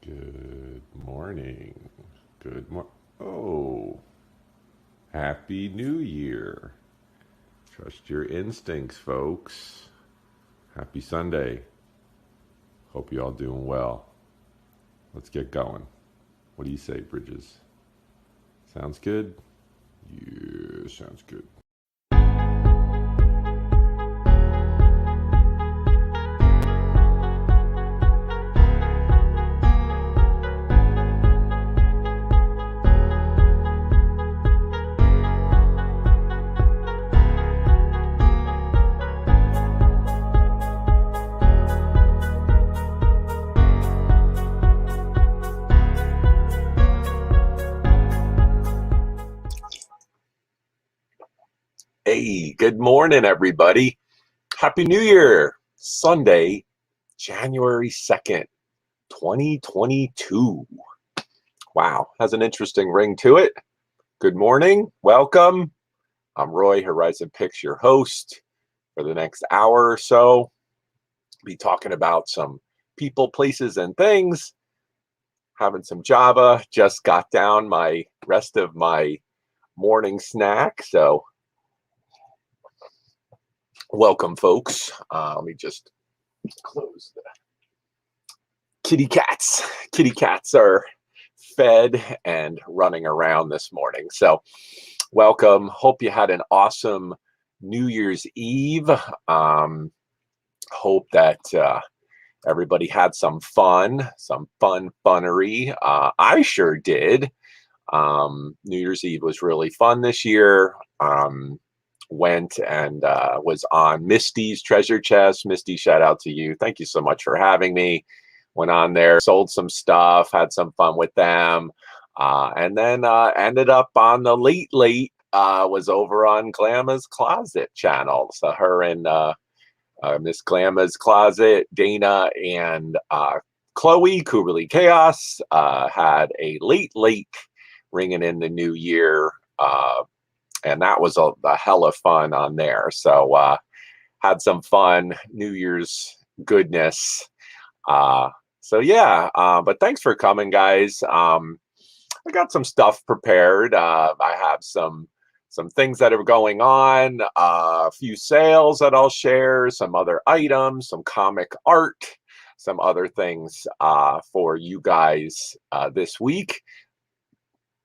Good morning. Oh, Happy New Year. Trust your instincts, folks. Happy Sunday. Hope you all doing well. Let's get going. What do you say, Bridges? Sounds good? Yeah, sounds good. Hey, good morning, everybody. Happy New Year. Sunday, January 2nd, 2022. Wow, has an interesting ring to it. Good morning. Welcome. I'm Roy, horizonpicks, your host for the next hour or so. Be talking about some people, places, and things. Having some Java. Just got down my rest of my morning snack, so welcome, folks. Let me just close the kitty cats. Kitty cats are fed and running around this morning. So welcome. Hope you had an awesome New Year's Eve. Hope that everybody had some funnery. I sure did. New Year's Eve was really fun this year. Went and was on Misty's treasure chest. Misty, shout out to you. Thank you so much for having me. Went on there, sold some stuff, had some fun with them, and then ended up on the late, was over on Glamma's Closet channel. So her and Miss Glamma's Closet, Dana and Chloe, Kuberly Chaos, had a late ringing in the new year. And that was a hell of fun on there. So had some fun New Year's goodness. So yeah, but thanks for coming, guys. I got some stuff prepared. I have some things that are going on, a few sales that I'll share, some other items, some comic art, some other things for you guys this week.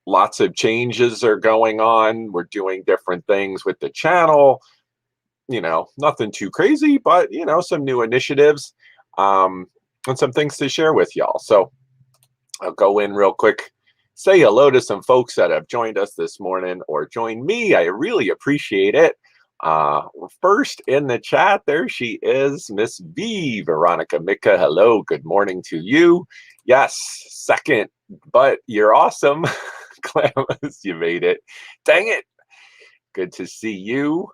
Lots of changes are going on. We're doing different things with the channel. You know, nothing too crazy, but, you know, some new initiatives and some things to share with y'all. So I'll go in real quick, say hello to some folks that have joined us this morning or joined me. I really appreciate it. First in the chat, there she is, Miss V, Veronica Mika. Hello, good morning to you. Yes, second, but you're awesome. Glamis, you made it. Dang it. Good to see you.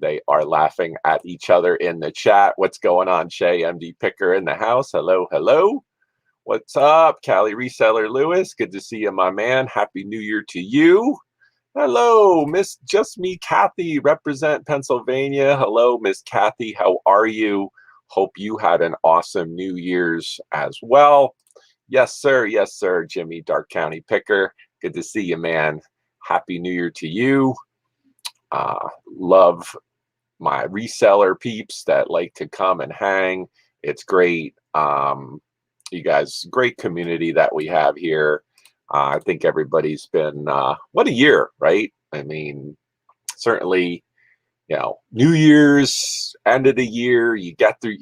They are laughing at each other in the chat. What's going on, Shay? MD Picker in the house. Hello, hello. What's up, Cali Reseller Lewis? Good to see you, my man. Happy New Year to you. Hello, Miss Just Me Kathy, represent Pennsylvania. Hello, Miss Kathy. How are you? Hope you had an awesome New Year's as well. Yes, sir. Yes, sir. Jimmy, Dark County Picker. Good to see you, man. Happy New Year to you. Love my reseller peeps that like to come and hang. It's great. You guys, great community that we have here. I think everybody's been, what a year, right? I mean, certainly, you know, New Year's, end of the year, you get through,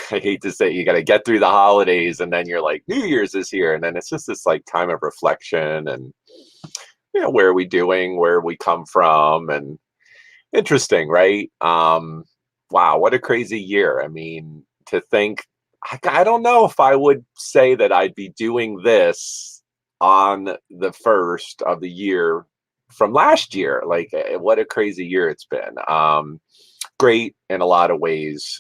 I hate to say, you got to get through the holidays, and then you're like, New Year's is here. And then it's just this like time of reflection and, you know, where are we doing, where we come from, and interesting, right? Wow, what a crazy year. I mean, to think, I don't know if I would say that I'd be doing this on the first of the year from last year. Like, what a crazy year it's been. Great in a lot of ways.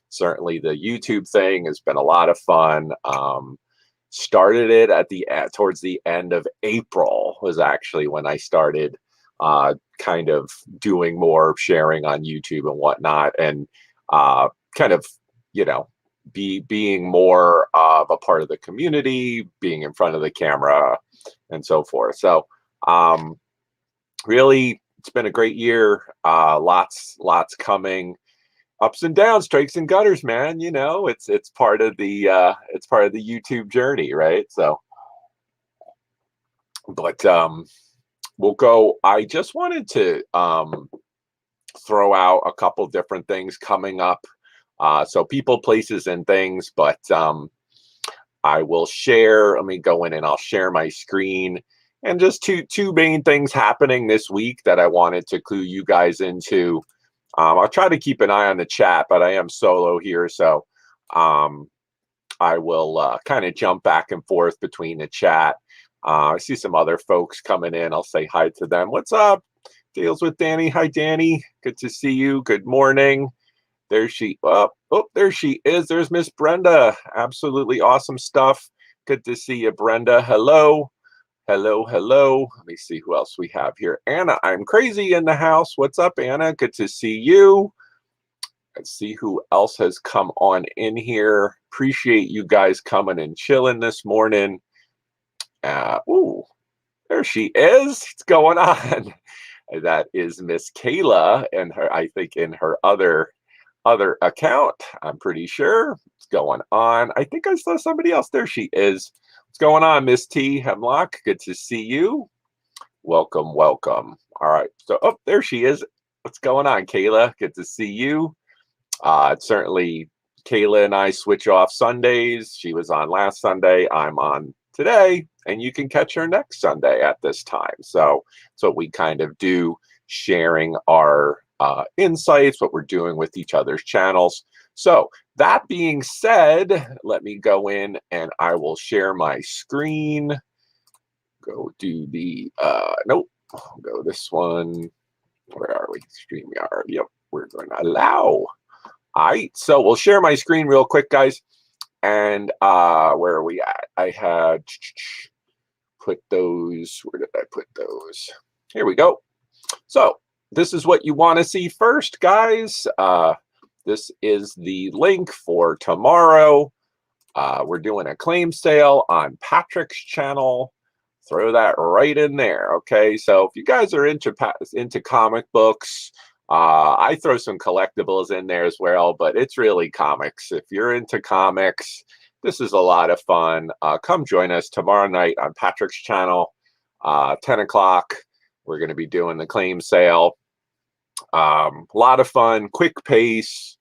Certainly the YouTube thing has been a lot of fun. Started it towards the end of April was actually when I started kind of doing more sharing on YouTube and whatnot, and kind of, you know, being more of a part of the community, being in front of the camera, and so forth. So really, it's been a great year. Lots coming. Ups and downs, strikes and gutters, man. You know, it's part of the YouTube journey, right? So, but we'll go. I just wanted to throw out a couple different things coming up. So people, places, and things. But I will share. Let me go in and I'll share my screen. And just two main things happening this week that I wanted to clue you guys into. I'll try to keep an eye on the chat, but I am solo here, so I will kind of jump back and forth between the chat. I see some other folks coming in. I'll say hi to them. What's up? Deals with Danny. Hi, Danny. Good to see you. Good morning. There she. Oh, there she is. There's Miss Brenda. Absolutely awesome stuff. Good to see you, Brenda. Hello. Hello. Let me see who else we have here. Anna, I'm crazy in the house. What's up, Anna? Good to see you. Let's see who else has come on in here. Appreciate you guys coming and chilling this morning. Ooh, there she is. What's going on? That is Miss Kayla, and her, I think, in her other account. I'm pretty sure. What's going on? I think I saw somebody else. There she is. What's going on, Miss T? Hemlock, good to see you. Welcome. All right. So, there she is. What's going on, Kayla? Good to see you. Certainly, Kayla and I switch off Sundays. She was on last Sunday. I'm on today, and you can catch her next Sunday at this time. So that's what we kind of do, sharing our insights, what we're doing with each other's channels. So that being said, let me go in and I will share my screen. Go do the, nope, go this one. Where are we? StreamYard. Yep, we're going to allow. All right, so we'll share my screen real quick, guys. And where are we at? I had put those, where did I put those? Here we go. So this is what you want to see first, guys. This is the link for tomorrow. We're doing a claim sale on Patrick's channel. Throw that right in there, okay? So if you guys are into comic books, I throw some collectibles in there as well, but it's really comics. If you're into comics, this is a lot of fun. Come join us tomorrow night on Patrick's channel, 10 o'clock. We're going to be doing the claim sale. A lot of fun, quick pace,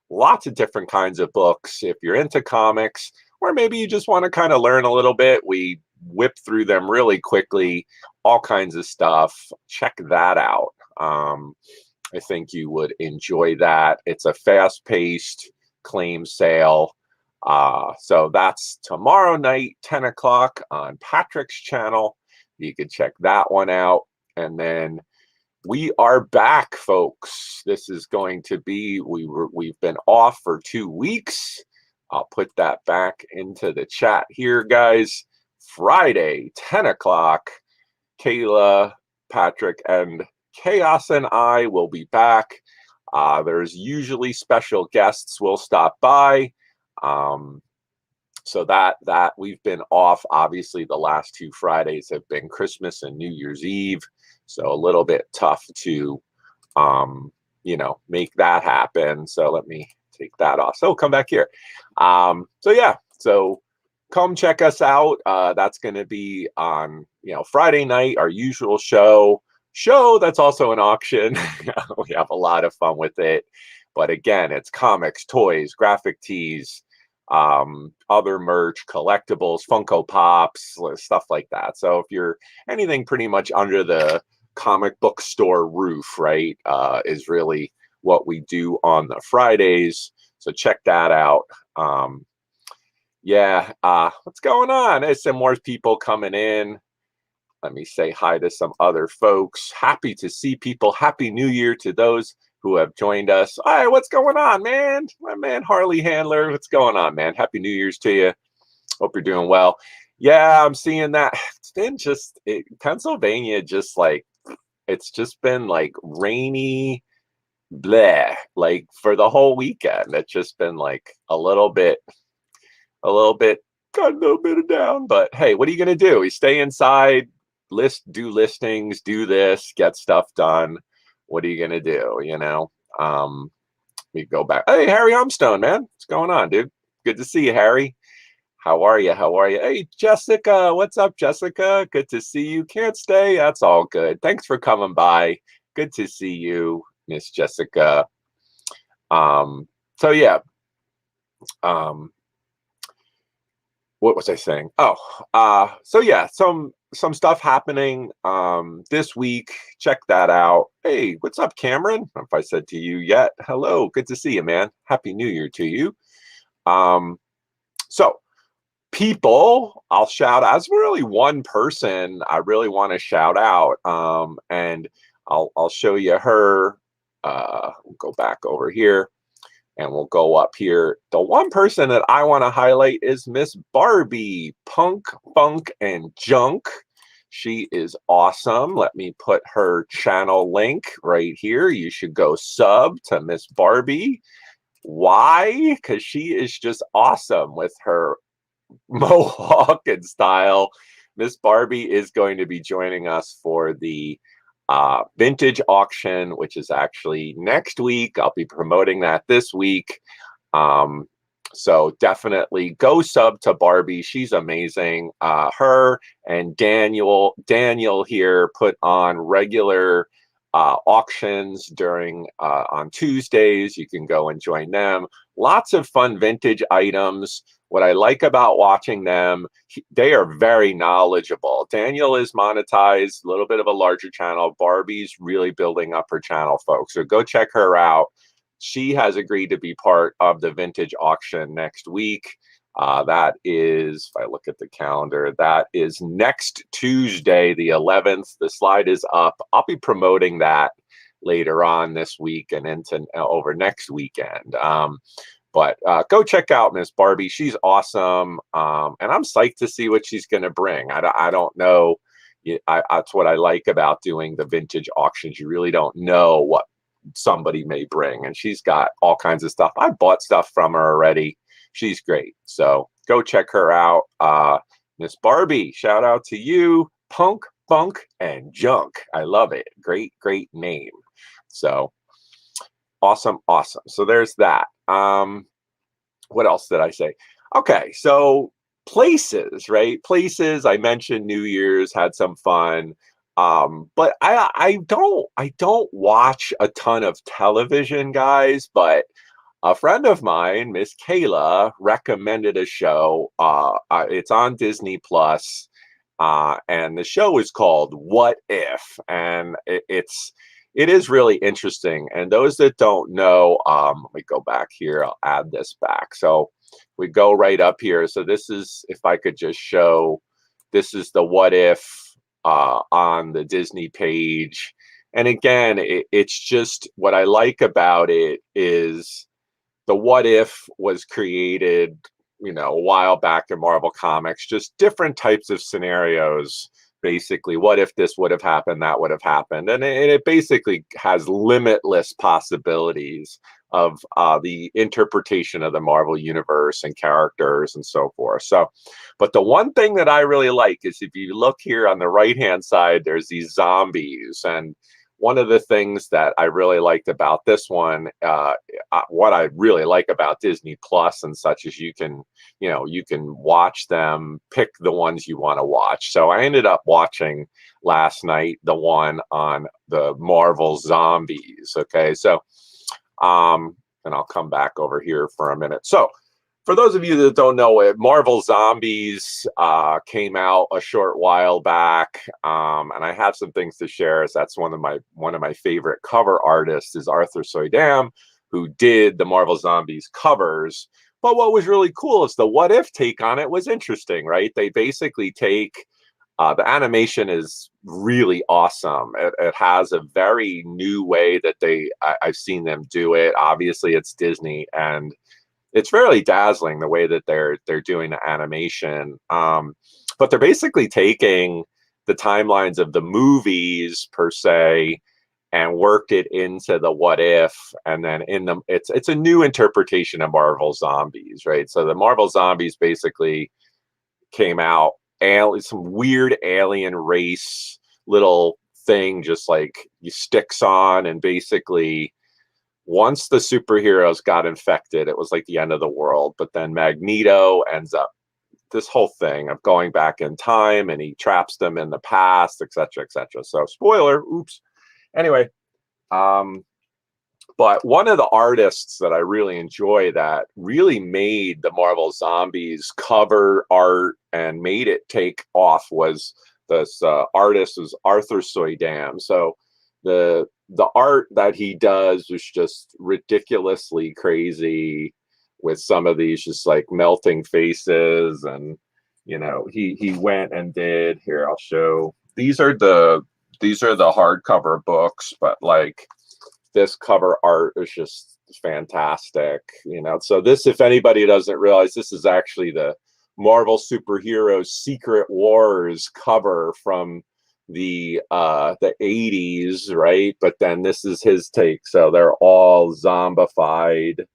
lots of different kinds of books. If you're into comics, or maybe you just want to kind of learn a little bit, we whip through them really quickly, all kinds of stuff. Check that out. I think you would enjoy that. It's a fast-paced claim sale. So that's tomorrow night, 10 o'clock on Patrick's channel. You can check that one out. And then we are back, folks. This is going to be, we've been off for 2 weeks. I'll put that back into the chat here, guys. Friday, 10 o'clock, Kayla, Patrick, and Chaos and I will be back. There's usually special guests will stop by. So that we've been off. Obviously, the last 2 Fridays have been Christmas and New Year's Eve. So a little bit tough to, make that happen. So let me take that off. So come back here. So come check us out. That's going to be on, Friday night, our usual show that's also an auction. We have a lot of fun with it. But again, it's comics, toys, graphic tees, other merch, collectibles, Funko Pops, stuff like that. So if you're anything pretty much under the comic book store roof, right, is really what we do on the Fridays. So check that out. What's going on? There's some more people coming in. Let me say hi to some other folks. Happy to see people. Happy New Year to those who have joined us. All right, what's going on, man? My man Harley Handler, what's going on, man? Happy New Year's to you. Hope you're doing well. Yeah, I'm seeing that. It's been Pennsylvania, it's just been like rainy, bleh, like for the whole weekend. It's just been like a little bit, got a little bit of down. But hey, what are you gonna do? We stay inside, do listings, do this, get stuff done. What are you gonna do? You know, we go back. Hey, Harry Humstone, man, what's going on, dude? Good to see you, Harry. How are you? How are you? Hey, Jessica, what's up, Jessica? Good to see you. Can't stay. That's all good. Thanks for coming by. Good to see you, Miss Jessica. So yeah. What was I saying? Oh, so yeah, some stuff happening this week. Check that out. Hey, what's up, Cameron? If I said to you yet, hello, good to see you, man. Happy New Year to you. So people I'll shout out. It's really one person I really want to shout out. And I'll show you her. We'll go back over here. And we'll go up here. The one person that I want to highlight is Miss Barbie, Punk, Funk, and Junk. She is awesome. Let me put her channel link right here. You should go sub to Miss Barbie. Why? Because she is just awesome with her mohawk and style. Miss Barbie is going to be joining us for the vintage auction, which is actually next week. I'll be promoting that this week. So definitely go sub to Barbie. She's amazing. Her and Daniel here put on regular auctions during on Tuesdays. You can go and join them. Lots of fun vintage items. What I like about watching them, they are very knowledgeable. Daniel is monetized, a little bit of a larger channel. Barbie's really building up her channel, folks. So go check her out. She has agreed to be part of the vintage auction next week. That is, if I look at the calendar, that is next Tuesday, the 11th. The slide is up. I'll be promoting that later on this week and into over next weekend. But go check out Miss Barbie. She's awesome. And I'm psyched to see what she's going to bring. I don't know. That's what I like about doing the vintage auctions. You really don't know what somebody may bring. And she's got all kinds of stuff. I bought stuff from her already. She's great. So go check her out. Miss Barbie, shout out to you. Punk, Funk, and Junk. I love it. Great, great name. So awesome. So there's that. What else did I say? Okay, so places, right? Places. I mentioned New Year's, had some fun. But I don't watch a ton of television, guys. But a friend of mine, Miss Kayla, recommended a show. It's on Disney Plus, and the show is called What If, and it is really interesting. And those that don't know, let me go back here. I'll add this back. So we go right up here. So this is, if I could just show, this is the What If on the Disney page. And again, it's just what I like about it is the What If was created, a while back in Marvel Comics, just different types of scenarios. Basically, what if this would have happened, that would have happened, and it basically has limitless possibilities of the interpretation of the Marvel universe and characters and so forth. So, but the one thing that I really like is if you look here on the right hand side, there's these zombies, and one of the things that I really liked about this one, what I really like about Disney Plus and such is you can watch them, pick the ones you want to watch. So I ended up watching last night the one on the Marvel zombies. Okay, so and I'll come back over here for a minute. So for those of you that don't know it, Marvel Zombies came out a short while back, and I have some things to share. As that's one of my favorite cover artists is Arthur Soydam, who did the Marvel Zombies covers. But what was really cool is the What If take on it was interesting, right? They basically take the animation is really awesome. It has a very new way that I've seen them do it. Obviously, it's Disney, and it's fairly dazzling the way that they're doing the animation. But they're basically taking the timelines of the movies per se and worked it into the What If, and then it's a new interpretation of Marvel Zombies, right? So the Marvel Zombies basically came out, some weird alien race little thing just like you sticks on, and basically once the superheroes got infected, it was like the end of the world. But then Magneto ends up this whole thing of going back in time, and he traps them in the past, etc., etc. So spoiler, oops. Anyway, but one of the artists that I really enjoy that really made the Marvel Zombies cover art and made it take off was this artist was Arthur Soydam. So the art that he does was just ridiculously crazy, with some of these just like melting faces, and he went and did, here I'll show, these are the hardcover books, but like this cover art is just fantastic. So this, if anybody doesn't realize, this is actually the Marvel Superheroes Secret Wars cover from the 80s, right? But then this is his take. So they're all zombified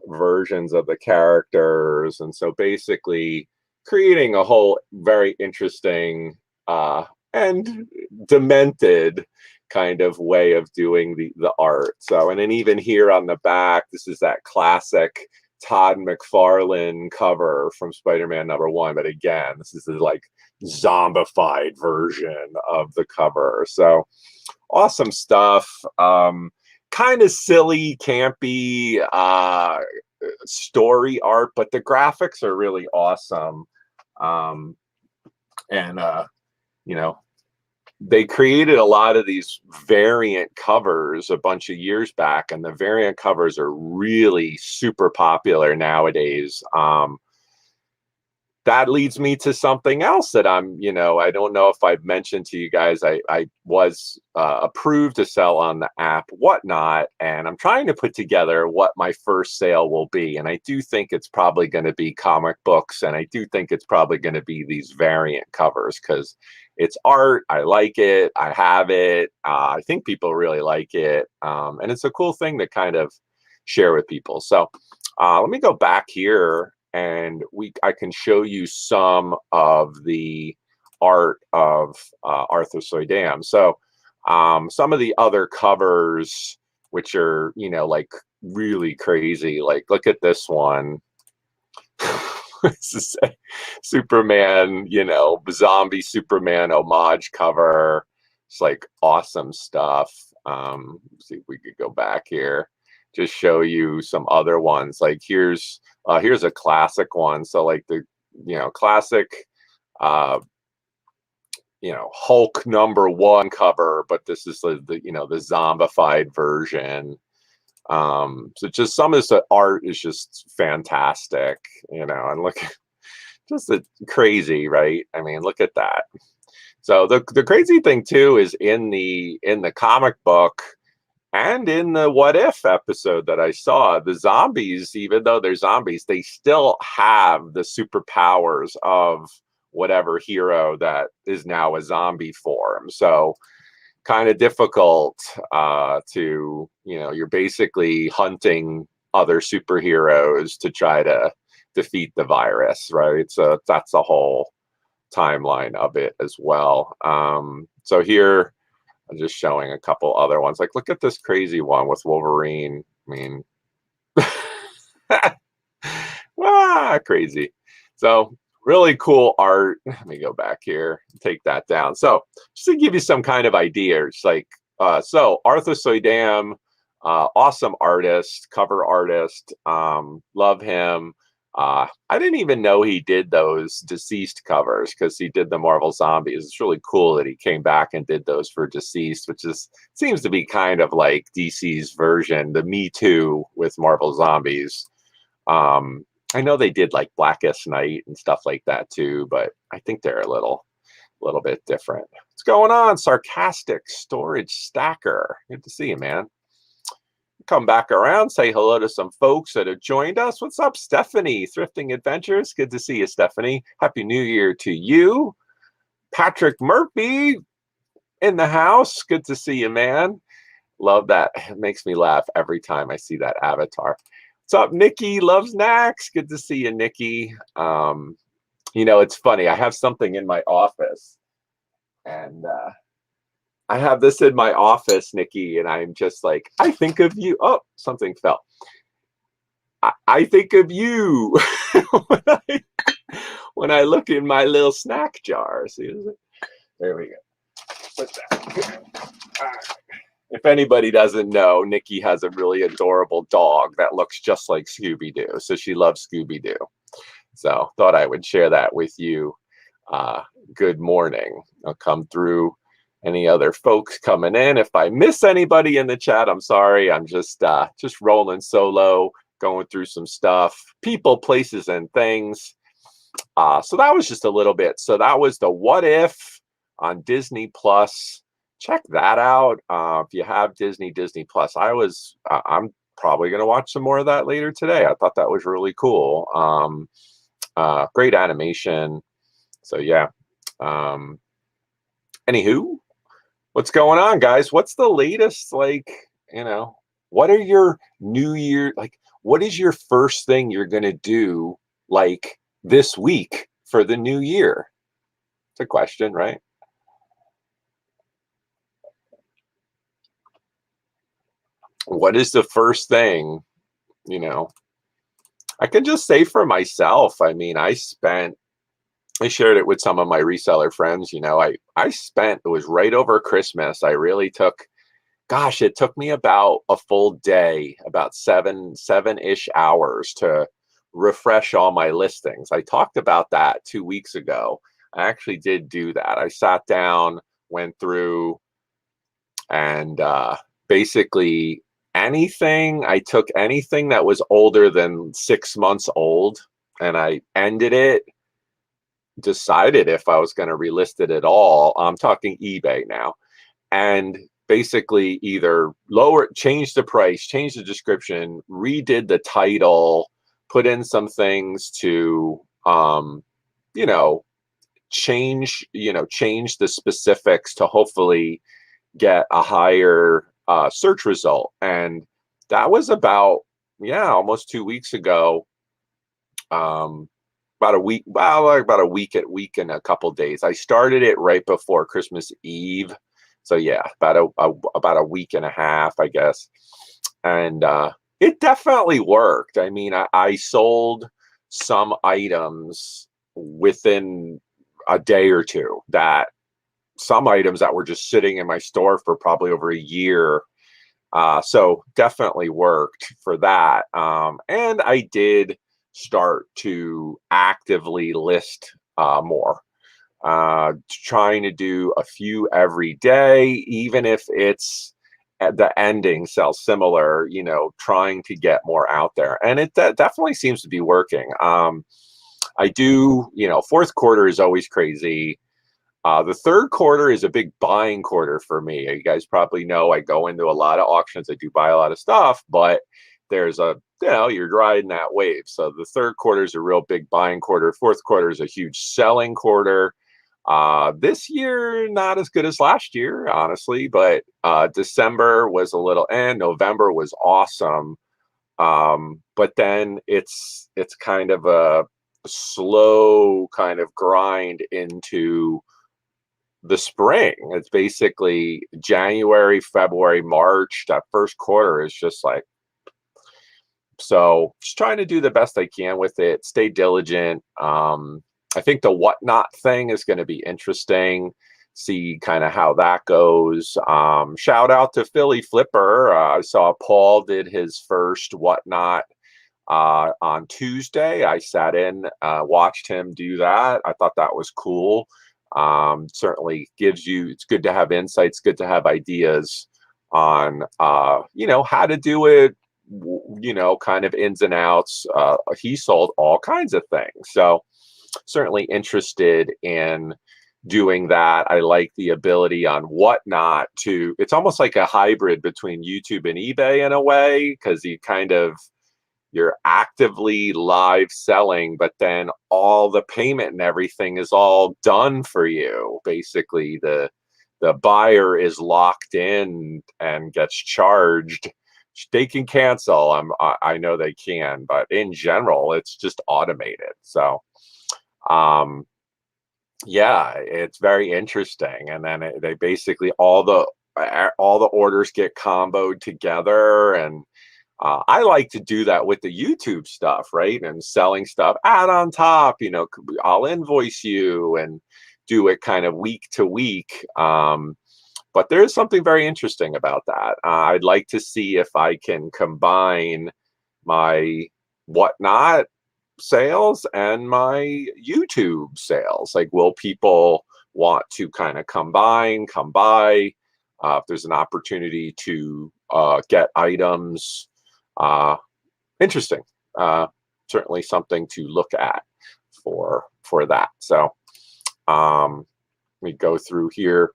versions of the characters, and so basically creating a whole very interesting and demented kind of way of doing the art. So, and then even here on the back, this is that classic Todd McFarlane cover from Spider-Man #1, but again, this is the like zombified version of the cover. So awesome stuff. Kind of silly, campy story art, but the graphics are really awesome. They created a lot of these variant covers a bunch of years back, and the variant covers are really super popular nowadays. That leads me to something else that I don't know if I've mentioned to you guys. I was approved to sell on the app Whatnot, and I'm trying to put together what my first sale will be. And I do think it's probably going to be comic books, and I do think it's probably going to be these variant covers because it's art. I like it. I have it. I think people really like it. And it's a cool thing to kind of share with people. So let me go back here, and I can show you some of the art of Arthur Soydam. So some of the other covers, which are, like really crazy, like look at this one. This is a Superman, zombie Superman homage cover. It's like awesome stuff. See if we could go back here, just show you some other ones. Like here's a classic one. So like the classic Hulk #1 cover, but this is the zombified version. So just some of this art is just fantastic, and look, just crazy, right? I mean, look at that. So the crazy thing too is in the comic book and in the What If episode that I saw, the zombies, even though they're zombies, they still have the superpowers of whatever hero that is now a zombie form. So kind of difficult to, you're basically hunting other superheroes to try to defeat the virus, right? So that's a whole timeline of it as well. So here I'm just showing a couple other ones. Like, look at this crazy one with Wolverine. I mean, crazy. So really cool art. Let me go back here and take that down. So just to give you some kind of idea, it's like, so Arthur Soydam, awesome artist, cover artist. Love him. I didn't even know he did those deceased covers because he did the Marvel Zombies. It's really cool that he came back and did those for deceased, which seems to be kind of like DC's version, the Me Too with Marvel Zombies. I know they did like Blackest Night and stuff like that too, but I think they're a little bit different. What's going on? Sarcastic Storage Stacker. Good to see you, man. Come back around, say hello to some folks that have joined us. What's up, Stephanie? Thrifting Adventures. Good to see you, Stephanie. Happy New Year to you. Patrick Murphy. in the house. Good to see you, man. Love that. It makes me laugh every time I see that avatar. What's up, Nikki? Loves Nax. Good to see you, Nikki. You know, it's funny. I have something in my office, and I have this in my office, Nikki, and I'm just like, I think of you. Oh, something fell. I think of you when I look in my little snack jar. See, there we go. Put that here. If anybody doesn't know, Nikki has a really adorable dog that looks just like Scooby-Doo. So she loves Scooby-Doo. So thought I would share that with you. Good morning. I'll come through any other folks coming in. If I miss anybody in the chat, I'm sorry. I'm just rolling solo, going through some stuff, people, places, and things. So that was just a little bit. So that was the What If on Disney Plus. Check that out. If you have Disney Plus, I'm probably going to watch some more of that later today. I thought that was really cool. Great animation. So yeah. Anywho, what's going on, guys? What's the latest? Like, you know, what are your New Year, like, what is your first thing you're going to do, like, this week for the new year? It's a question, right? What is the first thing, you know? I can just say for myself, I mean, I shared it with some of my reseller friends, you know, it was right over Christmas. I really took, gosh, it took me about a full day, about seven-ish hours to refresh all my listings. I talked about that 2 weeks ago. I actually did do that. I sat down, went through, and basically I took anything that was older than 6 months old, and I ended it, decided if I was going to relist it at all. I'm talking eBay now, and basically either changed the price, changed the description, redid the title, put in some things to, you know, change the specifics to hopefully get a higher search result. And that was about, almost 2 weeks ago. About a week, about a week and a couple days. I started it right before Christmas Eve. So yeah, about a week and a half, I guess. And it definitely worked. I mean, I sold some items within a day or two, some items that were just sitting in my store for probably over a year. So definitely worked for that. And I did start to actively list more. Trying to do a few every day, even if it's at the ending sell similar, you know, trying to get more out there. And it definitely seems to be working. I do, you know, fourth quarter is always crazy. The third quarter is a big buying quarter for me. You guys probably know I go into a lot of auctions. I do buy a lot of stuff, but there's you're riding that wave. So the third quarter is a real big buying quarter. Fourth quarter is a huge selling quarter. This year, not as good as last year, honestly, but December was a little, and November was awesome. But then it's kind of a slow kind of grind into the spring. It's basically January, February, March. That first quarter is just like, so just trying to do the best I can with it, stay diligent. I think the whatnot thing is going to be interesting. See kind of how that goes. Shout out to Philly Flipper. I saw Paul did his first whatnot on Tuesday. I sat in, watched him do that. I thought that was cool. Certainly it's good to have insights, good to have ideas on, how to do it, kind of ins and outs. He sold all kinds of things. So certainly interested in doing that. I like the ability on whatnot it's almost like a hybrid between YouTube and eBay in a way, because you're actively live selling, but then all the payment and everything is all done for you. Basically, the the buyer is locked in and gets charged, they can cancel. I know they can, but in general, it's just automated. So, yeah, it's very interesting. And then they basically all the orders get comboed together, and I like to do that with the YouTube stuff, right? And selling stuff, add on top, you know, I'll invoice you and do it kind of week to week. But there's something very interesting about that. I'd like to see if I can combine my Whatnot sales and my YouTube sales. Like, will people want to kind of come by? If there's an opportunity to get items, interesting. Certainly something to look at for that. So let me go through here,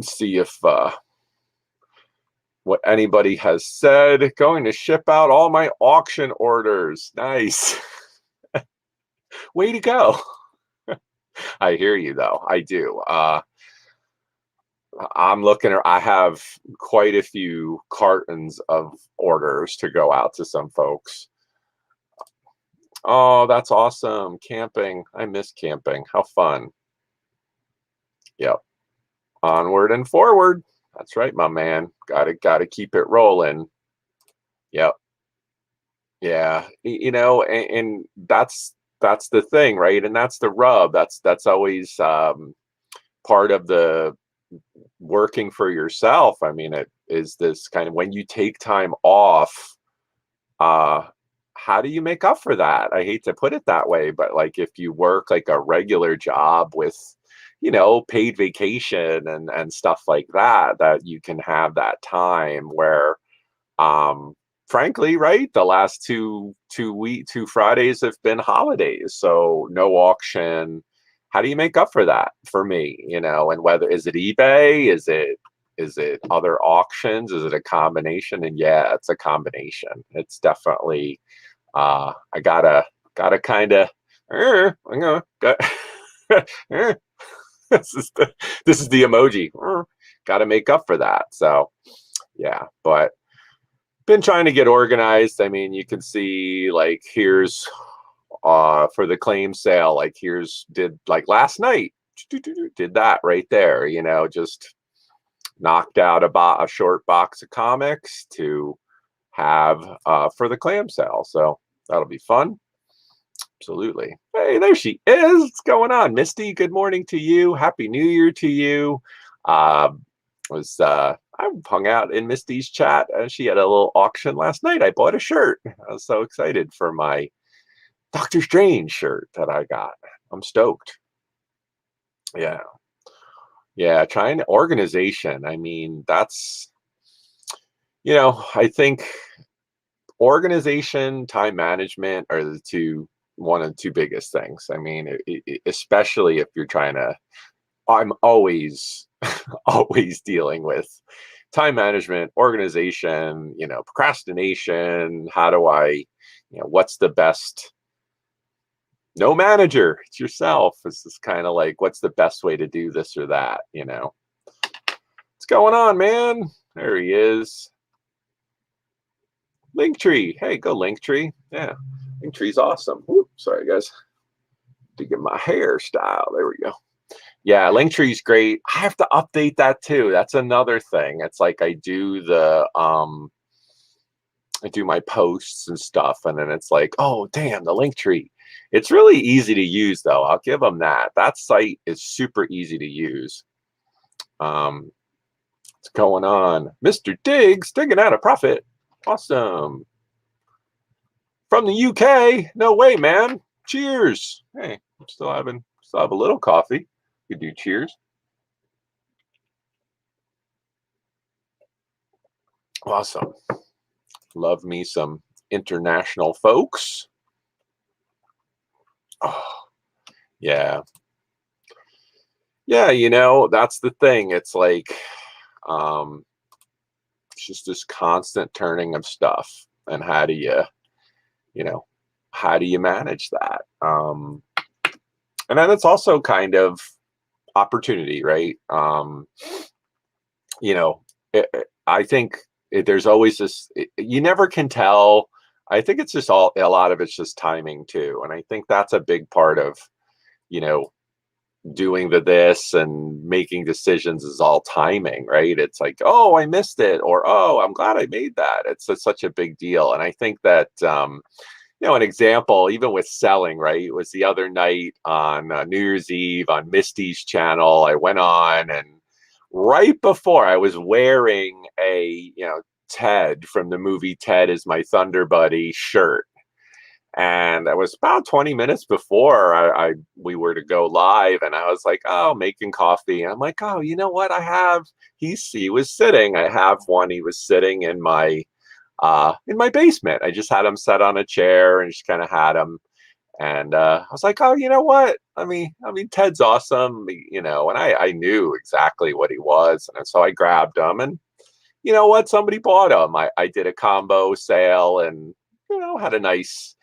see if what anybody has said. Going to ship out all my auction orders. Nice. Way to go. I hear you though. I do. I'm looking at, I have quite a few cartons of orders to go out to some folks. Oh, that's awesome. Camping. I miss camping. How fun. Yep. Onward and forward. That's right, my man. Gotta keep it rolling. Yep. Yeah. You know, and that's the thing, right? And that's the rub. That's always part of the working for yourself. I mean, it is this kind of, when you take time off, how do you make up for that? I hate to put it that way, but like if you work like a regular job with, you know, paid vacation and stuff like that, that you can have that time where, frankly, right, the last two Fridays have been holidays, so no auction. How do you make up for that? For me, you know, and whether, is it eBay, is it other auctions, is it a combination? And yeah, it's a combination. It's definitely I gotta kind of I'm gonna this is the emoji. Gotta make up for that. So yeah, but been trying to get organized. I mean, you can see like here's for the claim sale, like did like last night, did that right there, you know, just knocked out a short box of comics to have for the clam sale. So that'll be fun. Absolutely. Hey, there she is. What's going on, Misty? Good morning to you. Happy New Year to you. I hung out in Misty's chat. She had a little auction last night. I bought a shirt. I was so excited for my Doctor Strange shirt that I got. I'm stoked. Yeah. Yeah, trying organization. I mean, that's, you know, I think organization, time management are one of the two biggest things. I mean, especially if you're trying to, I'm always, always dealing with time management, organization, you know, procrastination. How do I, you know, what's the best? No manager, it's yourself. This is kind of like, what's the best way to do this or that, you know? What's going on, man? There he is. Linktree. Hey, go Linktree. Yeah, Linktree's awesome. Ooh, sorry, guys. To get my hairstyle. There we go. Yeah, Linktree's great. I have to update that too. That's another thing. It's like I do my posts and stuff, and then it's like, oh, damn, the Linktree. It's really easy to use, though. I'll give them that. That site is super easy to use. What's going on? Mr. Diggs, digging out a profit. Awesome. From the UK. No way, man. Cheers. Hey, I'm still have a little coffee. You do cheers. Awesome. Love me some international folks. Oh, yeah. Yeah, you know, that's the thing. It's like it's just this constant turning of stuff. And how do you manage that? And then it's also kind of, opportunity, right? You know, I think there's always this, you never can tell. I think it's just a lot of it's just timing too. And I think that's a big part of, you know, doing this and making decisions is all timing, right? It's like, oh, I missed it, or oh, I'm glad I made that. Such a big deal. And I think that, you know, an example, even with selling, right? It was the other night on New Year's Eve on Misty's channel. I went on, and right before I was wearing a, you know, Ted from the movie Ted is My Thunder Buddy shirt. And it was about 20 minutes before we were to go live, and I was like, oh, making coffee. And I'm like, oh, you know what? He was sitting. I have one. He was sitting in my basement. I just had him set on a chair and just kind of had him. And I was like, oh, you know what? I mean, Ted's awesome, you know, and I knew exactly what he was. And so I grabbed him, and you know what? Somebody bought him. I did a combo sale, and, you know, had a nice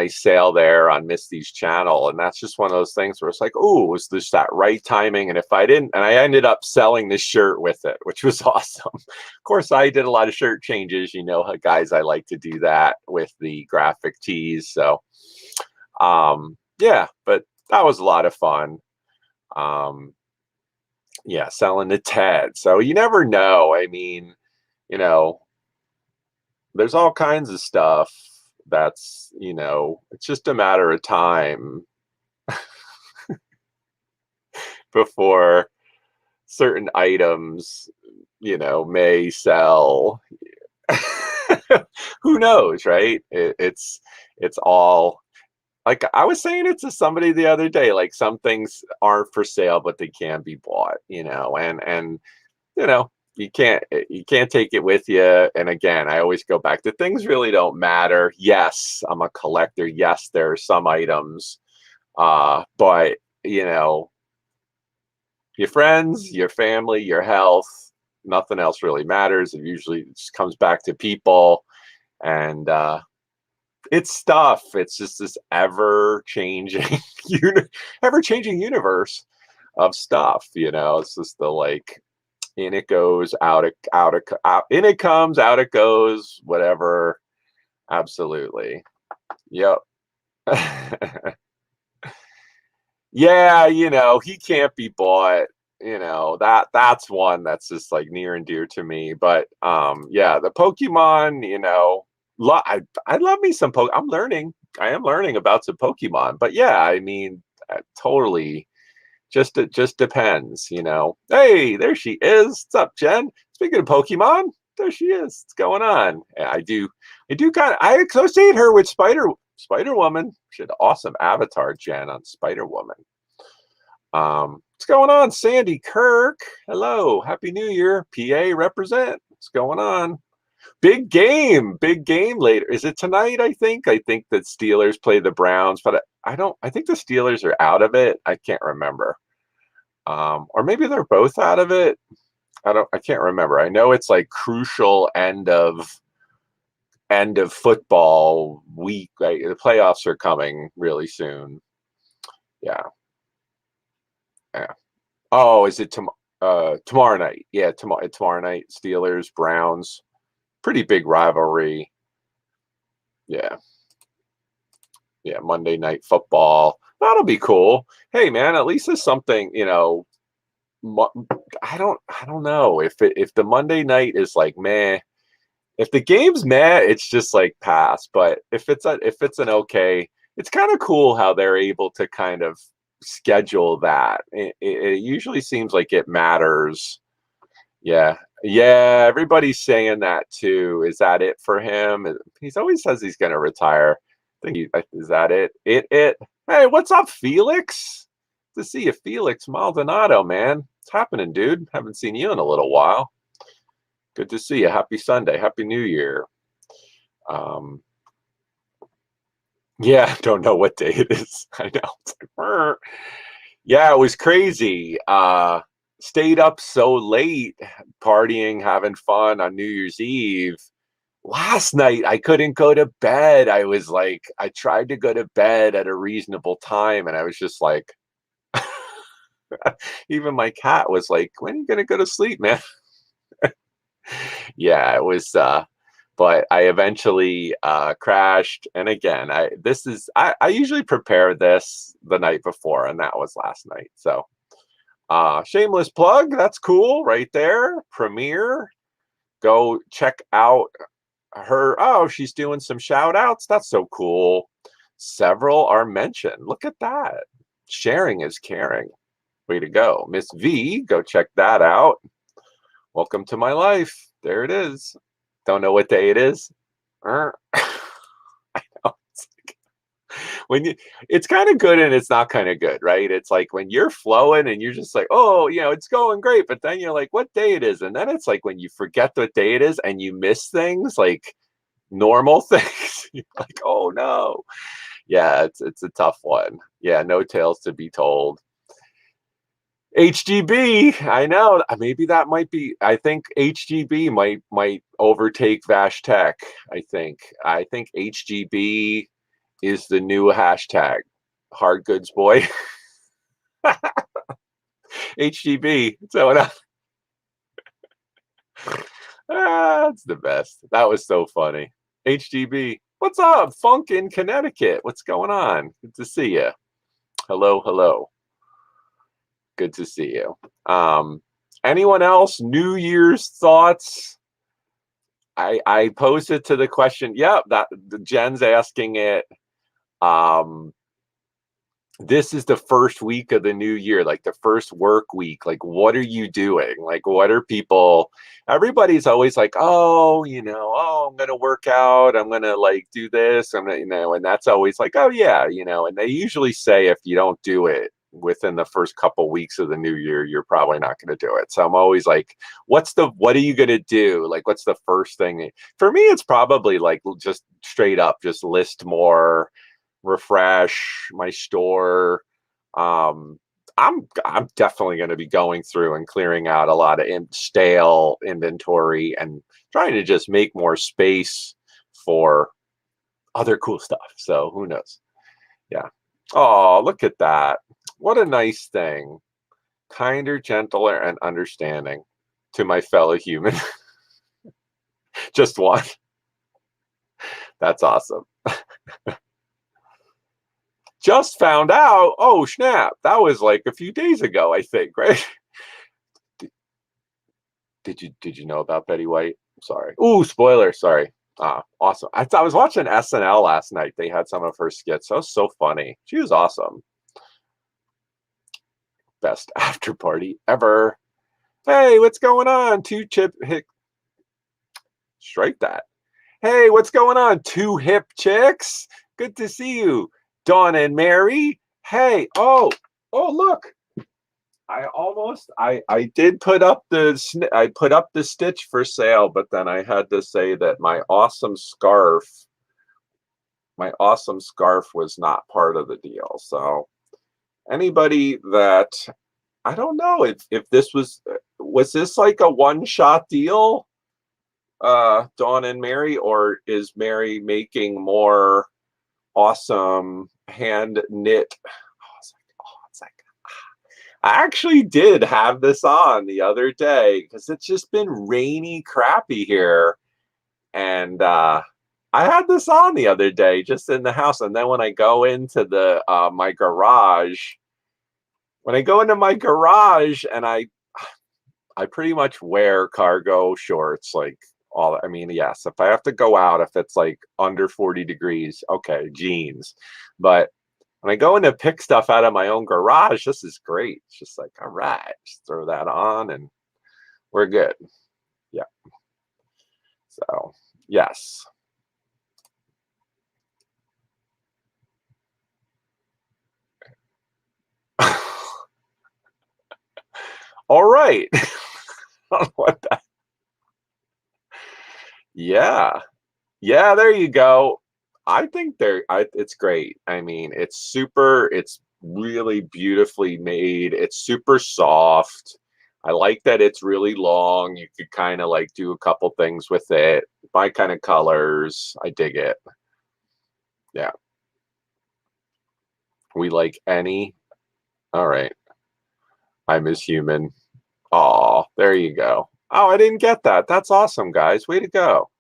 sale there on Misty's channel. And that's just one of those things where it's like, oh, was this that right timing? And if I didn't, and I ended up selling this shirt with it, which was awesome. Of course, I did a lot of shirt changes, you know, guys, I like to do that with the graphic tees. So, yeah, but that was a lot of fun. Yeah, selling the Ted. So you never know. I mean, you know, there's all kinds of stuff that's, you know, it's just a matter of time before certain items, you know, may sell. Who knows, right? It's all, like I was saying it to somebody the other day, like some things aren't for sale, but they can be bought, you know, and you know, you can't take it with you. And again, I always go back to, things really don't matter. Yes, I'm a collector. Yes, there are some items, but you know, your friends, your family, your health, nothing else really matters. It usually just comes back to people, and it's stuff. It's just this ever changing, ever changing universe of stuff. You know, it's just the like, in it goes, out, in it comes, out it goes, whatever. Absolutely. Yep. Yeah, you know, he can't be bought. You know, that's one that's just like near and dear to me. But yeah, the Pokemon, you know, I love me some I'm learning. I am learning about some Pokemon. But yeah, I mean, totally, it just depends, you know. Hey, there she is. What's up, Jen? Speaking of Pokemon, there she is. What's going on? Yeah, I do kind of, I associate her with Spider Woman. She had an awesome avatar, Jen, on Spider Woman. What's going on, Sandy Kirk? Hello, Happy New Year. PA represent. What's going on? Big game later. Is it tonight? I think that Steelers play the Browns, but I don't. I think the Steelers are out of it. I can't remember. Or maybe they're both out of it. I can't remember. I know it's like crucial end of football week. Right? The playoffs are coming really soon. Yeah. Yeah. Oh, is it tomorrow night? Yeah, tomorrow night. Steelers, Browns. Pretty big rivalry. Yeah. Yeah, Monday Night Football. That'll be cool. Hey, man, at least it's something, you know. I don't know if the Monday night is like meh. If the game's meh, it's just like pass. But if it's an okay, it's kind of cool how they're able to kind of schedule that. It usually seems like it matters. Yeah, yeah. Everybody's saying that too. Is that it for him? He's always says he's going to retire. Is that it? It. Hey, what's up, Felix? To see you, Felix Maldonado, man. What's happening, dude? Haven't seen you in a little while. Good to see you. Happy Sunday. Happy New Year. Um, yeah, don't know what day it is. I know. It's like, "Brr." Yeah, it was crazy. Stayed up so late, partying, having fun on New Year's Eve. Last night, I couldn't go to bed. I was like, I tried to go to bed at a reasonable time, and I was just like, Even my cat was like, "When are you gonna go to sleep, man?" Yeah, it was. But I eventually crashed. And again, I usually prepare this the night before, and that was last night. So shameless plug. That's cool, right there. Premiere. Go check out her. Oh, she's doing some shout outs. That's so cool. Several are mentioned. Look at that. Sharing is caring. Way to go. Miss V, go check that out. Welcome to my life. There it is. Don't know what day it is. I know. When you, it's kind of good and it's not kind of good, right? It's like when you're flowing and you're just like, oh, it's going great. But then you're like, what day it is? And then it's like when you forget what day it is and you miss things like normal things. You're like, oh no. Yeah, it's a tough one. Yeah, no tales to be told. HGB, I know. Maybe that might be. I think HGB might overtake Vash Tech. I think HGB is the new hashtag. Hard goods boy. HGB. So that's the best. That was so funny. HGB. What's up, Funk in Connecticut? What's going on? Good to see you. Hello, hello. Good to see you. Anyone else? New Year's thoughts? I posed it to the question. Yeah, that Jen's asking it. This is the first week of the new year, like the first work week. Like, what are you doing? Like, what are people? Everybody's always like, oh, I'm gonna work out. I'm gonna like do this. I'm gonna, and that's always like, oh yeah, And they usually say if you don't do it within the first couple weeks of the new year, you're probably not going to do it. So I'm always like, what are you going to do? Like, what's the first thing? For me, it's probably like just straight up, just list more, refresh my store. I'm definitely going to be going through and clearing out a lot of stale inventory and trying to just make more space for other cool stuff. So who knows? Yeah. Oh, look at that. What a nice thing. Kinder, gentler, and understanding to my fellow human. Just one. That's awesome. Just found out. Oh, snap. That was like a few days ago, I think, right? Did you know about Betty White? Sorry. Ooh, spoiler. Sorry. Awesome. I was watching SNL last night. They had some of her skits. That was so funny. She was awesome. Best after party ever. Hey, what's going on? Strike that. Hey, what's going on? Two hip chicks. Good to see you. Dawn and Mary. Hey, look. I did put up the stitch for sale, but then I had to say that my awesome scarf was not part of the deal. So anybody that, I don't know if this was this like a one-shot deal, Dawn and Mary, or is Mary making more awesome hand knit? I actually did have this on the other day because it's just been rainy, crappy here. And I had this on the other day just in the house. And then when I go into my garage, and I pretty much wear cargo shorts, like yes, if I have to go out, if it's like under 40 degrees, okay, jeans. But when I go in to pick stuff out of my own garage, this is great. It's just like, all right, just throw that on and we're good. Yeah. So, yes. All right. What the? Yeah. Yeah, there you go. I think it's great. I mean, it's really beautifully made. It's super soft. I like that it's really long. You could kind of like do a couple things with it. My kind of colors. I dig it. Yeah. We like any. All right. I'm as human. Oh, there you go. Oh, I didn't get that. That's awesome, guys. Way to go.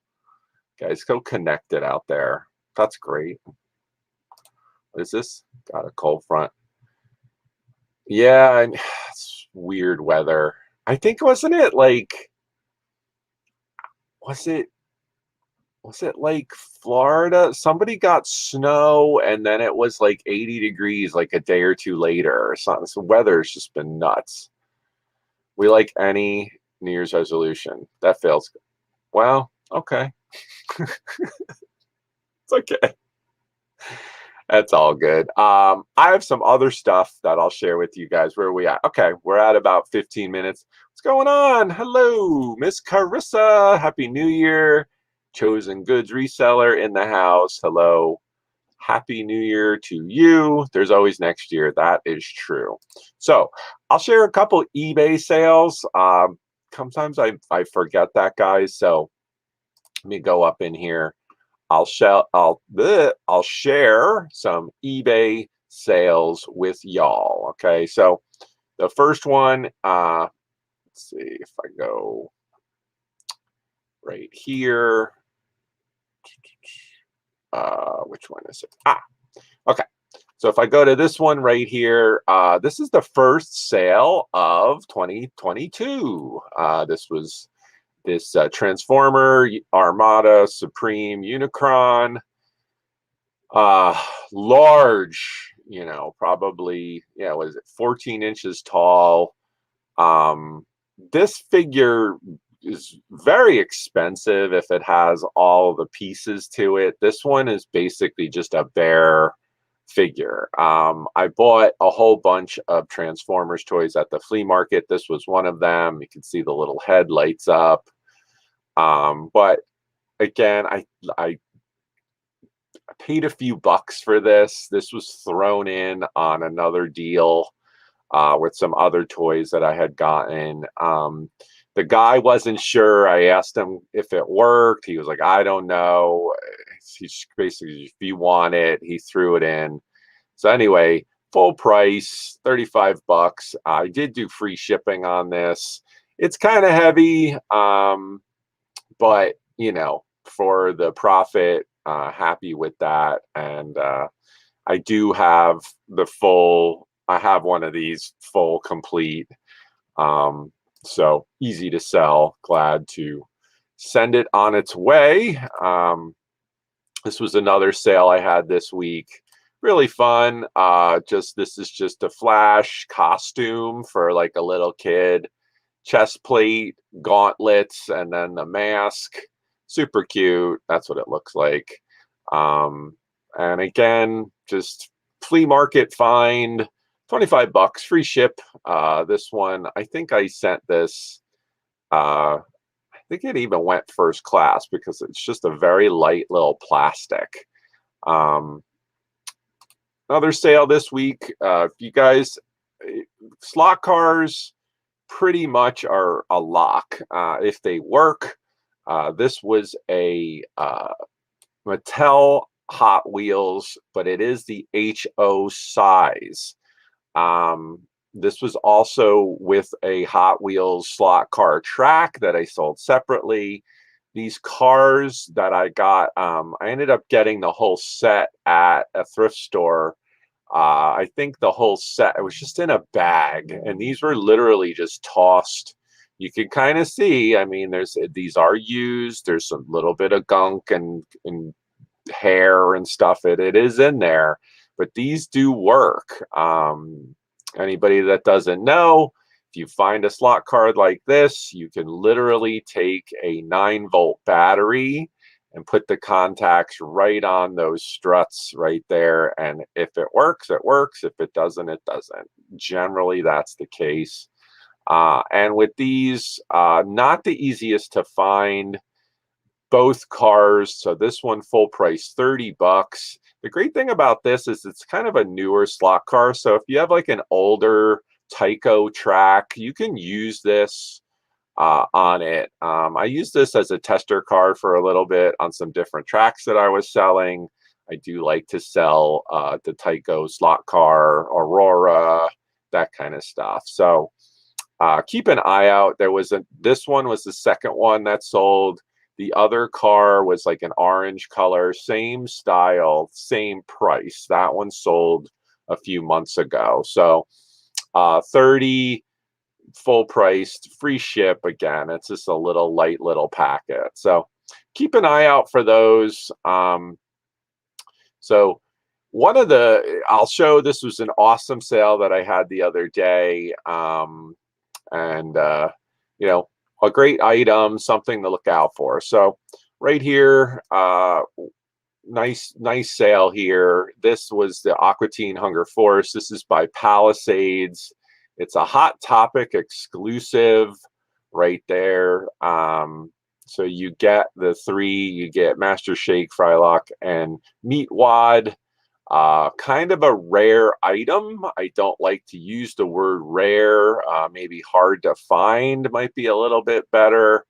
Guys, go connected out there. That's great. What is this? Got a cold front. Yeah, it's weird weather. I think, wasn't it like, was it like Florida? Somebody got snow and then it was like 80 degrees like a day or two later or something. So weather's just been nuts. We like any New Year's resolution. That fails. Well, okay. It's okay. That's all good. I have some other stuff that I'll share with you guys. Where are we at? Okay, we're at about 15 minutes. What's going on? Hello, Miss Carissa. Happy New Year. Chosen Goods reseller in the house. Hello. Happy New Year to you. There's always next year. That is true. So I'll share a couple eBay sales. Sometimes I forget that, guys. So let me go up in here. I'll share some eBay sales with y'all. Okay, so the first one, let's see if I go right here. Which one is it? Okay. So if I go to this one right here, this is the first sale of 2022. This was this Transformer Armada Supreme Unicron, large, probably, was it 14 inches tall? This figure is very expensive if it has all the pieces to it. This one is basically just a bare figure. I bought a whole bunch of Transformers toys at the flea market. This was one of them. You can see the little head lights up. But again, I paid a few bucks for this. This was thrown in on another deal with some other toys that I had gotten. The guy wasn't sure. I asked him if it worked. He was like, I don't know. He's basically, if you want it, he threw it in. So anyway, full price, 35 bucks. I did do free shipping on this. It's kind of heavy, but for the profit, happy with that. And I do have I have one of these full complete. So easy to sell. Glad to send it on its way. This was another sale I had this week. Really fun. This is just a Flash costume for like a little kid. Chest plate, gauntlets, and then the mask. Super cute. That's what it looks like. And again, just flea market find. 25 bucks, free ship. This one, I think I sent this. I think it even went first class because it's just a very light little plastic. Another sale this week. You guys, slot cars pretty much are a lock if they work. This was a Mattel Hot Wheels, but it is the HO size. This was also with a Hot Wheels slot car track that I sold separately. These cars that I got, I ended up getting the whole set at a thrift store. I think the whole set, it was just in a bag, and these were literally just tossed. You can kind of see, I mean, these are used. There's a little bit of gunk and hair and stuff. It is in there, but these do work. Anybody that doesn't know, if you find a slot card like this, you can literally take a 9-volt battery and put the contacts right on those struts right there. And if it works, it works. If it doesn't, it doesn't. Generally, that's the case. And with these, not the easiest to find. Both cars, so this one full price, 30 bucks. The great thing about this is it's kind of a newer slot car. So if you have like an older Tyco track, you can use this on it. I used this as a tester car for a little bit on some different tracks that I was selling. I do like to sell the Tyco slot car, Aurora, that kind of stuff. So keep an eye out. This one was the second one that sold. The other car was like an orange color, same style, same price. That one sold a few months ago. So 30 full priced, free ship. Again, it's just a light little packet. So keep an eye out for those. So I'll show, this was an awesome sale that I had the other day. And you know, a great item, something to look out for. So right here, nice sale here. This was the Aqua Teen Hunger Force. This is by Palisades. It's a Hot Topic exclusive right there. So you get the 3, you get Master Shake, Frylock, and Meat Wad. Kind of a rare item. I don't like to use the word rare. Maybe hard to find might be a little bit better.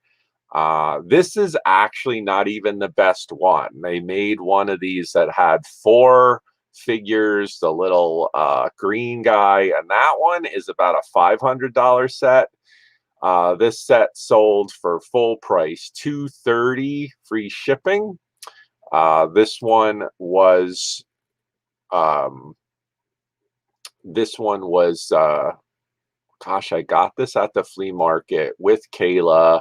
This is actually not even the best one. They made one of these that had 4 figures, the little green guy, and that one is about a $500 set. This set sold for full price, $230 free shipping. This one was gosh, I got this at the flea market with Kayla,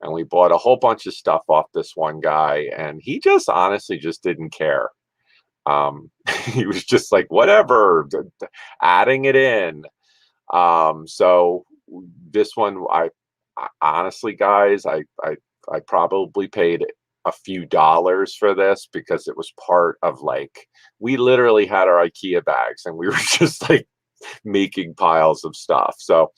and we bought a whole bunch of stuff off this one guy, and he just honestly just didn't care. He was just like, whatever, adding it in. So this one, I honestly, guys, I probably paid a few dollars for this because it was part of, like, we literally had our IKEA bags and we were just like making piles of stuff. So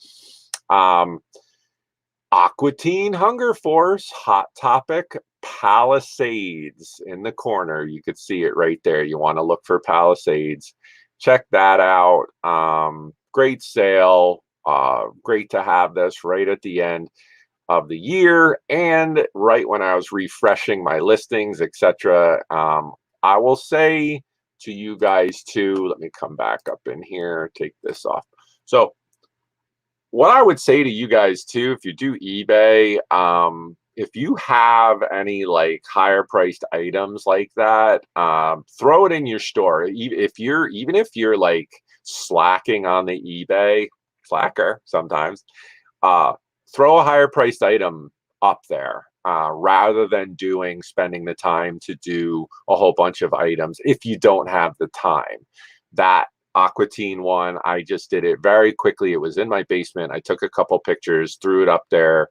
Aqua Teen Hunger Force, Hot Topic, Palisades in the corner. You could see it right there. You want to look for Palisades. Check that out. Great sale. Great to have this right at the end of the year and right when I was refreshing my listings, etc. I will say to you guys too, let me come back up in here, take this off. So what I would say to you guys too, if you do eBay, if you have any like higher priced items like that, throw it in your store. Even if you're like slacking on the eBay, slacker sometimes, throw a higher priced item up there rather than spending the time to do a whole bunch of items if you don't have the time. That Aqua Teen one, I just did it very quickly. It was in my basement. I took a couple pictures, threw it up there,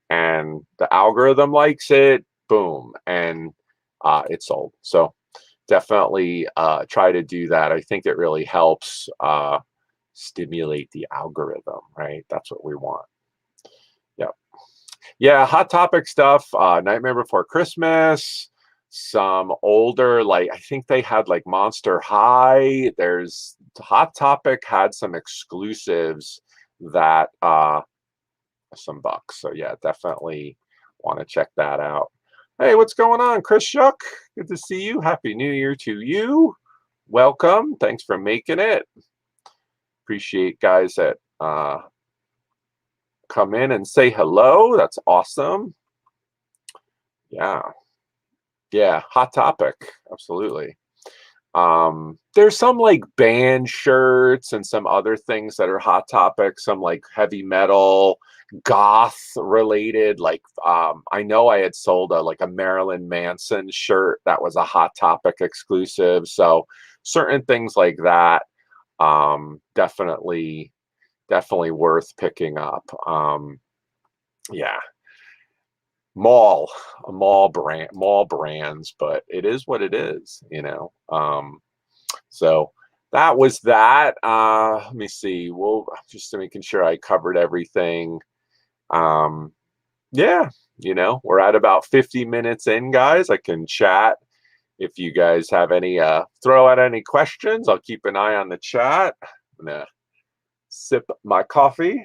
and the algorithm likes it. Boom. And it sold. So definitely try to do that. I think it really helps stimulate the algorithm, right? That's what we want. Yep. Yeah, Hot Topic stuff, Nightmare Before Christmas, some older, like, I think they had like Monster High. There's Hot Topic had some exclusives that some bucks. So yeah, definitely want to check that out. Hey, what's going on, Chris Shuck? Good to see you. Happy New Year to you. Welcome. Thanks for making it. Appreciate guys that come in and say hello. That's awesome. Yeah. Yeah, Hot Topic. Absolutely. There's some like band shirts and some other things that are Hot Topic, some like heavy metal, goth related. Like I know I had sold a Marilyn Manson shirt that was a Hot Topic exclusive. So certain things like that, definitely worth picking up. Yeah. Mall brands, but it is what it is, you know. So that was that. Let me see. Well, just making sure I covered everything. Yeah, you know, we're at about 50 minutes in, guys. I can chat if you guys have any throw out any questions. I'll keep an eye on the chat. I'm gonna sip my coffee.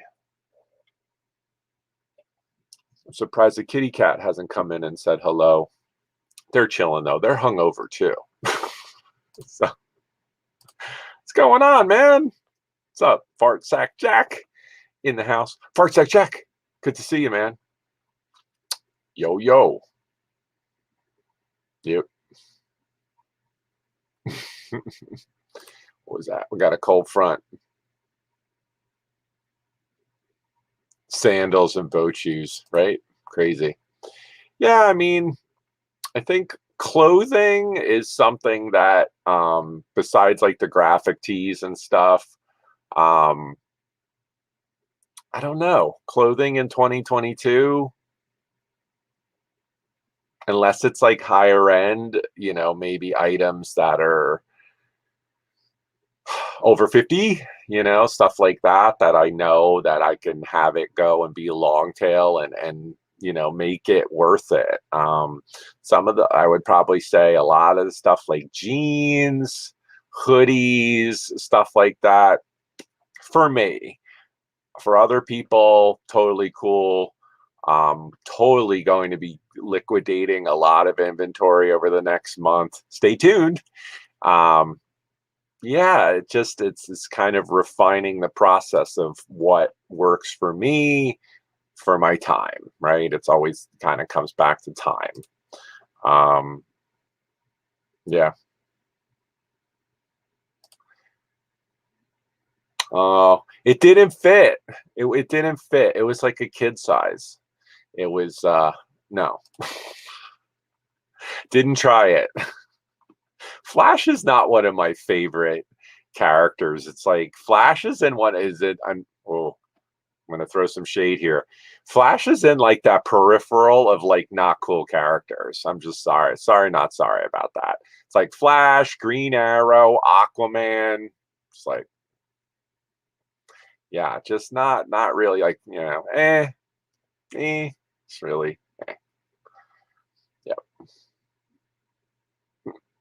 I'm surprised the kitty cat hasn't come in and said hello. They're chilling though. They're hungover too. So, what's going on, man? What's up, Fart Sack Jack? in the house. Fart check. Good to see you, man. Yo, yo. Yep. What was that? We got a cold front. Sandals and boat shoes, right? Crazy. Yeah, I mean, I think clothing is something that, besides like the graphic tees and stuff, um, I don't know. Clothing in 2022, unless it's like higher end, maybe items that are over 50, stuff like that, that I know that I can have it go and be a long tail and make it worth it. Some of I would probably say a lot of the stuff like jeans, hoodies, stuff like that, for me. For other people, totally cool. Totally going to be liquidating a lot of inventory over the next month. Stay tuned. Yeah, it's kind of refining the process of what works for me for my time, right? It's always kind of comes back to time. Yeah. Oh, it didn't fit. It didn't fit. It was like a kid size. It was no. Didn't try it. Flash is not one of my favorite characters. It's like Flash is in what is it? I'm gonna throw some shade here. Flash is in like that peripheral of like not cool characters. I'm just sorry. Sorry, not sorry about that. It's like Flash, Green Arrow, Aquaman. It's like, yeah, just not really like, it's really yeah.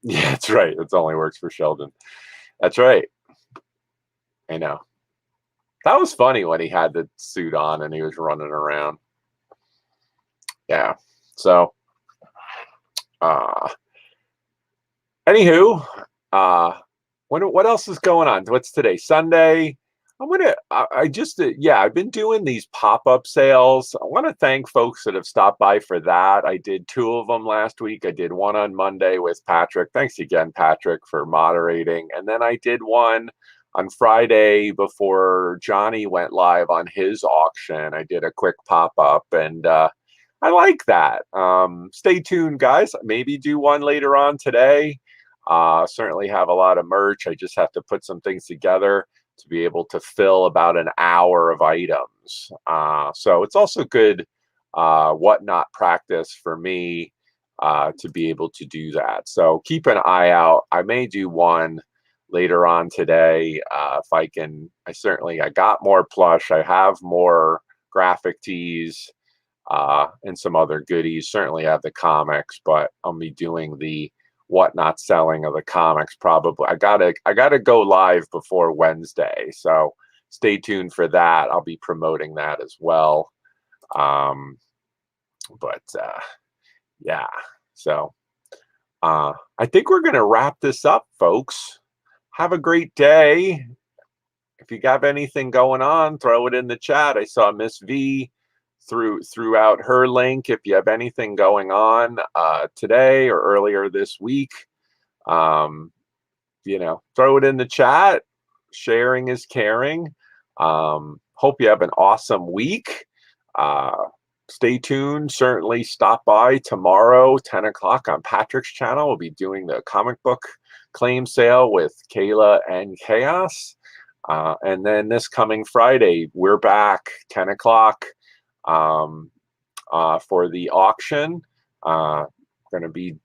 Yeah, that's right. It only works for Sheldon. That's right. I know. That was funny when he had the suit on and he was running around. Yeah. So, uh, anywho, what else is going on? What's today? Sunday. I just, I've been doing these pop-up sales. I want to thank folks that have stopped by for that. I did 2 of them last week. I did one on Monday with Patrick. Thanks again, Patrick, for moderating. And then I did one on Friday before Johnny went live on his auction. I did a quick pop-up, and I like that. Stay tuned, guys. Maybe do one later on today. Certainly have a lot of merch. I just have to put some things together to be able to fill about an hour of items. So it's also good whatnot practice for me to be able to do that. So keep an eye out. I may do one later on today if I can. I got more plush. I have more graphic tees and some other goodies. Certainly have the comics, but I'll be doing the whatnot selling of the comics probably. I gotta go live before Wednesday, so stay tuned for that. I'll be promoting that as well. But yeah, so I think we're gonna wrap this up, folks. Have a great day. If you have anything going on, throw it in the chat. I saw Miss V threw out her link. If you have anything going on today or earlier this week, throw it in the chat. Sharing is caring. Hope you have an awesome week. Stay tuned. Certainly stop by tomorrow, 10 o'clock on Patrick's channel. We'll be doing the comic book claim sale with Kayla and Chaos. And then this coming Friday, we're back, 10 o'clock for the auction. Going to be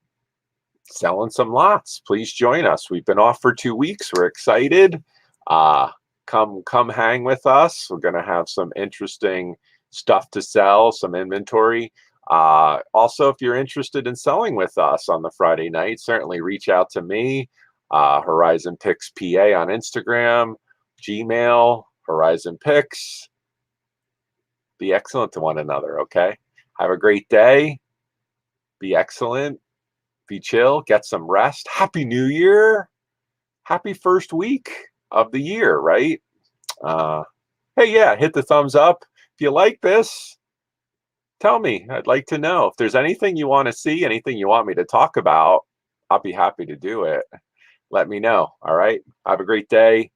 selling some lots. Please join us. We've been off for 2 weeks. We're excited. Come hang with us. We're going to have some interesting stuff to sell, some inventory. Also, if you're interested in selling with us on the Friday night, certainly reach out to me, horizonpicks PA on Instagram, Gmail, horizonpicks. Be excellent to one another, okay? Have a great day. Be excellent. Be chill. Get some rest. Happy New Year. Happy first week of the year, right? hey, yeah, hit the thumbs up. If you like this, tell me. I'd like to know. If there's anything you want to see, anything you want me to talk about, I'll be happy to do it. Let me know. All right. Have a great day.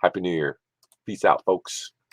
Happy New Year. Peace out, folks.